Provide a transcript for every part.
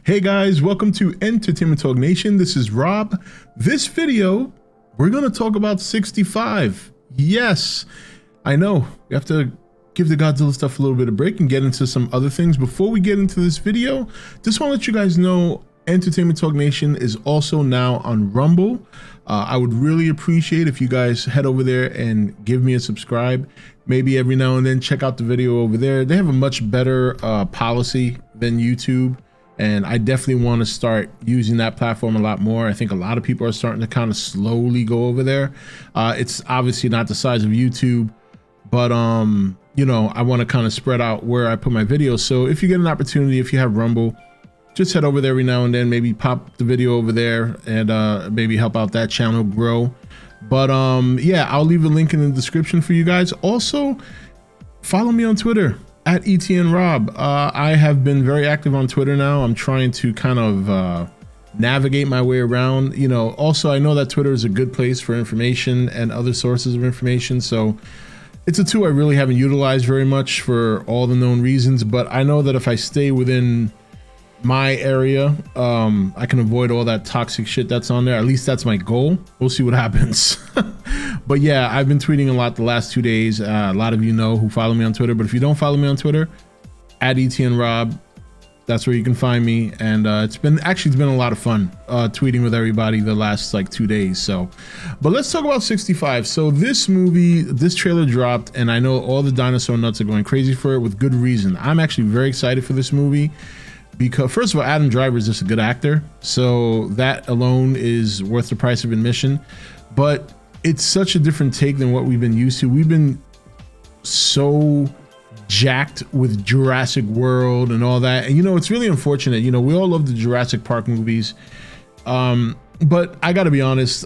Hey guys, welcome to Entertainment Talk Nation. This is Rob. This video, we're going to talk about 65. Yes, I know we have to give the Godzilla stuff a little bit of break and get into some other things. Before we get into this video, just want to let you guys know Entertainment Talk Nation is also now on Rumble. I would really appreciate if you guys head over there and give me a subscribe. Maybe every now and then check out the video over there. They have a much better policy than YouTube, and I definitely want to start using that platform a lot more. I think a lot of people are starting to kind of slowly go over there. It's obviously not the size of YouTube, but you know, I want to kind of spread out where I put my videos. So if you get an opportunity, if you have Rumble, just head over there every now and then, maybe pop the video over there and maybe help out that channel grow. But yeah, I'll leave a link in the description for you guys. Also, follow me on Twitter at E.T.N Rob. I have been very active on Twitter now. I'm trying to kind of navigate my way around. You know, also I know that Twitter is a good place for information and other sources of information. So it's a tool I really haven't utilized very much for all the known reasons. But I know that if I stay within my area, I can avoid all that toxic shit that's on there. At least that's my goal. We'll see what happens. But yeah, I've been tweeting a lot the last 2 days. A lot of you know who follow me on Twitter, but if you don't follow me on Twitter, at E.T.N Rob, that's where you can find me. And it's been a lot of fun tweeting with everybody the last like 2 days. So, but let's talk about 65. So this movie, this trailer dropped, and I know all the dinosaur nuts are going crazy for it with good reason. I'm actually very excited for this movie, because first of all, Adam Driver is just a good actor, so that alone is worth the price of admission. But it's such a different take than what we've been used to. We've been so jacked with Jurassic World and all that, and you know, it's really unfortunate. You know, we all love the Jurassic Park movies, but I gotta be honest,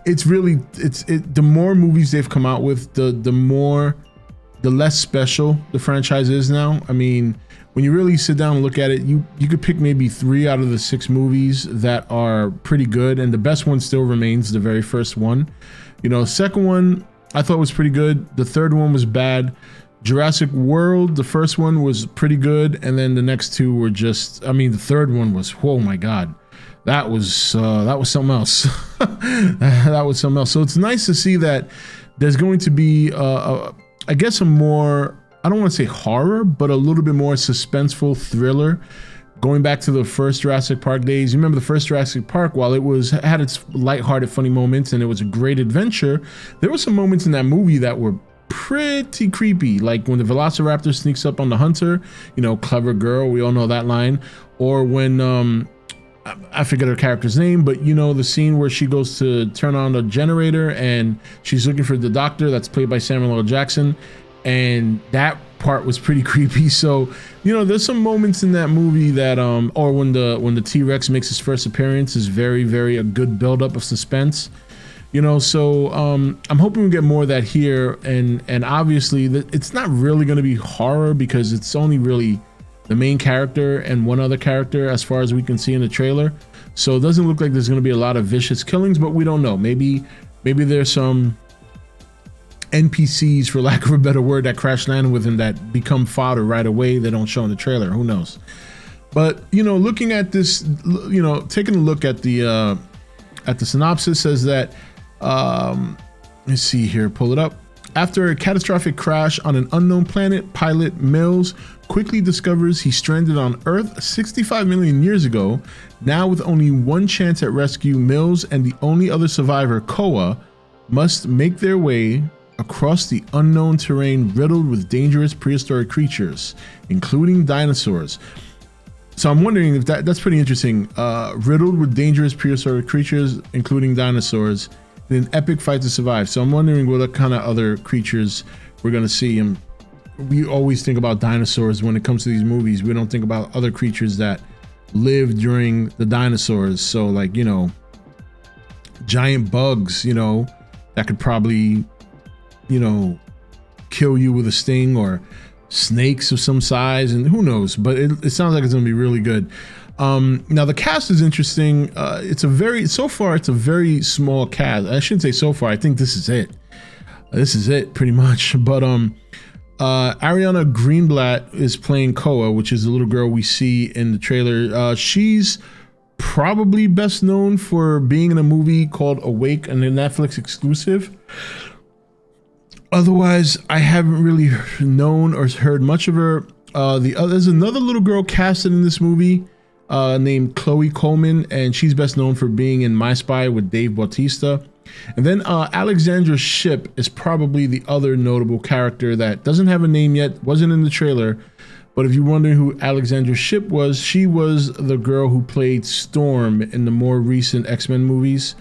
it's really the more movies they've come out with, the less special the franchise is now. I mean, when you really sit down and look at it, you could pick maybe 3 out of the 6 movies that are pretty good, and the best one still remains the very first one. You know, second one I thought was pretty good. The third one was bad. Jurassic World, the first one was pretty good, and then the next 2 were just, I mean, the third one was, oh my god, that was something else. That was something else. So it's nice to see that there's going to be I guess a more, I don't want to say horror, but a little bit more suspenseful thriller, going back to the first Jurassic Park days. You remember the first Jurassic Park, while it had its lighthearted, funny moments and it was a great adventure, there were some moments in that movie that were pretty creepy, like when the Velociraptor sneaks up on the hunter, you know, clever girl, we all know that line. Or when I forget her character's name, but you know, the scene where she goes to turn on the generator and she's looking for the doctor, that's played by Samuel L. Jackson, and that part was pretty creepy. So, you know, there's some moments in that movie that or when the T-Rex makes his first appearance is very, very a good buildup of suspense. You know, so I'm hoping we get more of that here, and obviously it's not really going to be horror because it's only really the main character and one other character as far as we can see in the trailer. So it doesn't look like there's going to be a lot of vicious killings, but we don't know. Maybe there's some NPCs, for lack of a better word, that crash land with him that become fodder right away. They don't show in the trailer. Who knows? But you know, looking at this, you know, taking a look at the synopsis, says that let's see here, pull it up. After a catastrophic crash on an unknown planet, pilot Mills quickly discovers he's stranded on Earth 65 million years ago. Now, with only one chance at rescue, Mills and the only other survivor, Koa, must make their way across the unknown terrain riddled with dangerous prehistoric creatures, including dinosaurs. So I'm wondering if that's pretty interesting. Riddled with dangerous prehistoric creatures, including dinosaurs, in an epic fight to survive. So I'm wondering what kind of other creatures we're gonna see. And we always think about dinosaurs when it comes to these movies. We don't think about other creatures that lived during the dinosaurs. So like, you know, giant bugs, you know, that could probably, you know, kill you with a sting, or snakes of some size, and who knows, but it sounds like it's gonna be really good. Now the cast is interesting. So far it's a very small cast. I shouldn't say so far, I think this is it pretty much. But Ariana Greenblatt is playing Koa, which is the little girl we see in the trailer. She's probably best known for being in a movie called Awake, and a Netflix exclusive. Otherwise, I haven't really known or heard much of her. There's another little girl casted in this movie named Chloe Coleman, and she's best known for being in My Spy with Dave Bautista. And then Alexandra Shipp is probably the other notable character that doesn't have a name yet, wasn't in the trailer. But if you're wondering who Alexandra Shipp was, she was the girl who played Storm in the more recent X-Men movies.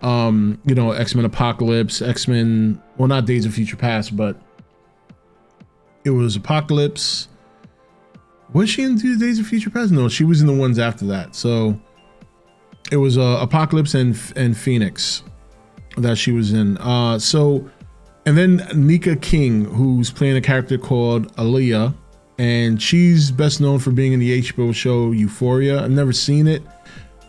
You know, X-Men Apocalypse, X-Men, well, not Days of Future Past, but it was Apocalypse. Was she in Days of Future Past? No, she was in the ones after that. So it was Apocalypse and Phoenix that she was in. And then Nika King, who's playing a character called Aaliyah, and she's best known for being in the HBO show Euphoria. I've never seen it,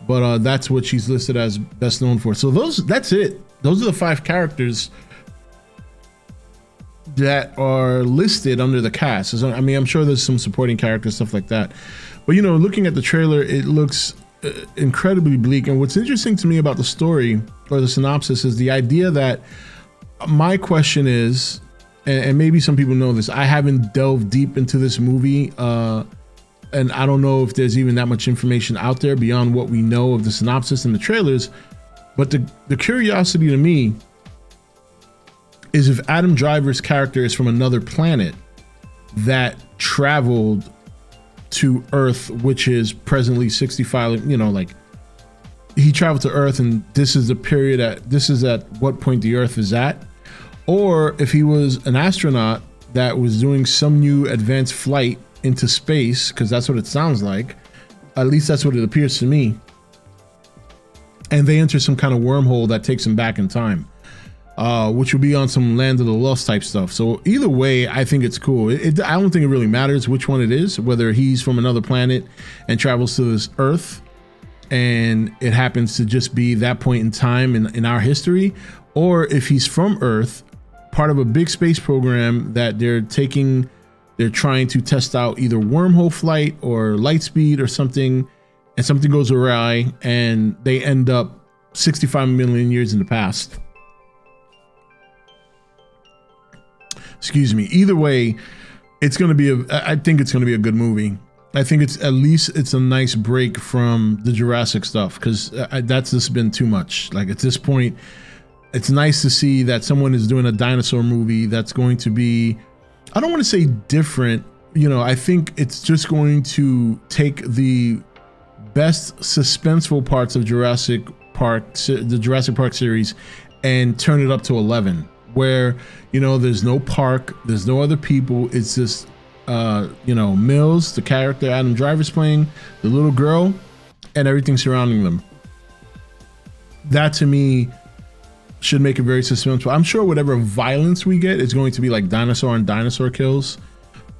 but that's what she's listed as best known for. So that's it. Those are the 5 characters that are listed under the cast. So, I mean, I'm sure there's some supporting characters, stuff like that. But, you know, looking at the trailer, it looks incredibly bleak. And what's interesting to me about the story or the synopsis is the idea that my question is, and maybe some people know this, I haven't delved deep into this movie, and I don't know if there's even that much information out there beyond what we know of the synopsis and the trailers. But the curiosity to me is if Adam Driver's character is from another planet that traveled to Earth, which is presently 65, you know, like he traveled to Earth and this is the period this is at what point the Earth is at. Or if he was an astronaut that was doing some new advanced flight into space, because that's what it sounds like. At least that's what it appears to me. And they enter some kind of wormhole that takes them back in time, which will be on some Land of the Lost type stuff. So either way, I think it's cool. I don't think it really matters which one it is, whether he's from another planet and travels to this Earth, and it happens to just be that point in time in our history, or if he's from Earth, part of a big space program that they're trying to test out either wormhole flight or light speed or something, and something goes awry and they end up 65 million years in the past. Excuse me. Either way, it's going to be I think it's going to be a good movie. I think it's a nice break from the Jurassic stuff, because that's just been too much. Like at this point, it's nice to see that someone is doing a dinosaur movie that's going to be, I don't want to say different, you know, I think it's just going to take the best suspenseful parts of Jurassic Park, the Jurassic Park series, and turn it up to 11, where, you know, there's no park, there's no other people, it's just, you know, Mills, the character Adam Driver's playing, the little girl, and everything surrounding them. That to me should make it very suspenseful. I'm sure whatever violence we get is going to be like dinosaur on dinosaur kills.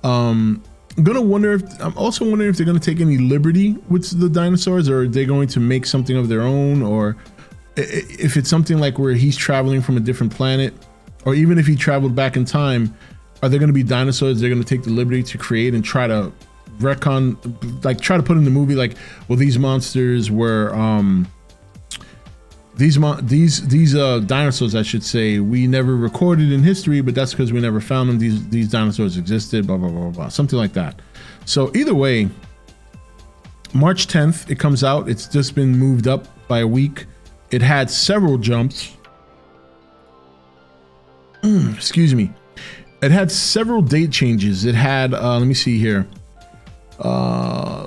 I'm also wondering if they're going to take any liberty with the dinosaurs, or are they going to make something of their own, or if it's something like where he's traveling from a different planet, or even if he traveled back in time, are there going to be dinosaurs they're going to take the liberty to create and try to retcon, like try to put in the movie, like, well, these monsters were these dinosaurs, I should say, we never recorded in history, but that's because we never found them. These dinosaurs existed, blah, blah, blah, blah, something like that. So either way, March 10th, it comes out. It's just been moved up by a week. It had several jumps. Excuse me. It had several date changes. It had, let me see here.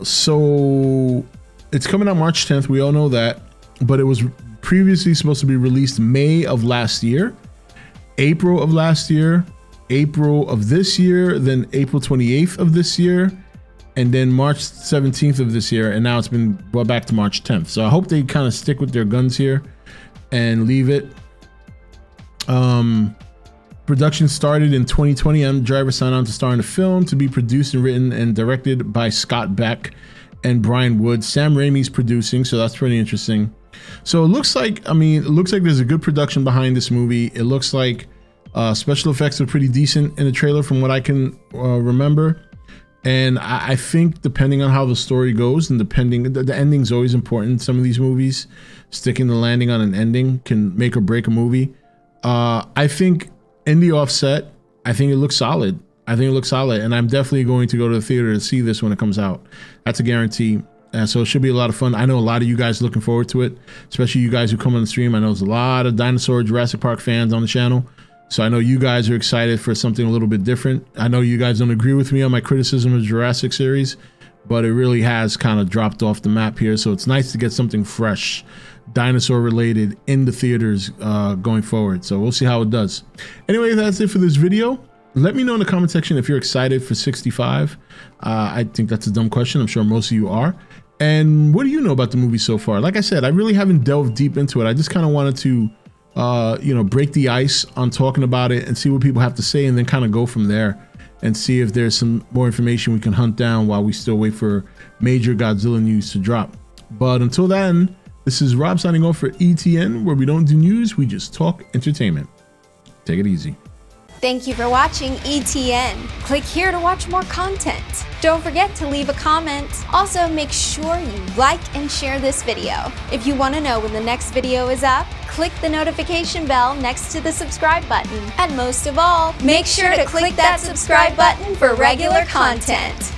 So it's coming out March 10th. We all know that, but it was previously supposed to be released May of last year, April of last year, April of this year, then April 28th of this year, and then March 17th of this year, and now it's been brought back to March 10th. So I hope they kind of stick with their guns here and leave it. Production started in 2020. Adam Driver signed on to star in the film, to be produced and written and directed by Scott Beck and Brian Wood. Sam Raimi's producing, so that's pretty interesting. So it looks like, I mean, it looks like there's a good production behind this movie. It looks like Special effects are pretty decent in the trailer from what I can remember. And I think depending on how the story goes and depending, the ending's always important in some of these movies. Sticking the landing on an ending can make or break a movie. I think in the offset, I think it looks solid. And I'm definitely going to go to the theater to see this when it comes out. That's a guarantee. So it should be a lot of fun. I know a lot of you guys are looking forward to it, especially you guys who come on the stream. I know there's a lot of dinosaur Jurassic Park fans on the channel. So I know you guys are excited for something a little bit different. I know you guys don't agree with me on my criticism of the Jurassic series, but it really has kind of dropped off the map here. So it's nice to get something fresh, dinosaur related in the theaters going forward. So we'll see how it does. Anyway, that's it for this video. Let me know in the comment section if you're excited for 65. I think that's a dumb question. I'm sure most of you are. And what do you know about the movie so far? Like I said, I really haven't delved deep into it. I just kind of wanted to, break the ice on talking about it and see what people have to say, and then kind of go from there and see if there's some more information we can hunt down while we still wait for major Godzilla news to drop. But until then, this is Rob signing off for E.T.N, where we don't do news, we just talk entertainment. Take it easy. Thank you for watching E.T.N. Click here to watch more content. Don't forget to leave a comment. Also, make sure you like and share this video. If you want to know when the next video is up, click the notification bell next to the subscribe button. And most of all, make sure to click that subscribe button for regular content.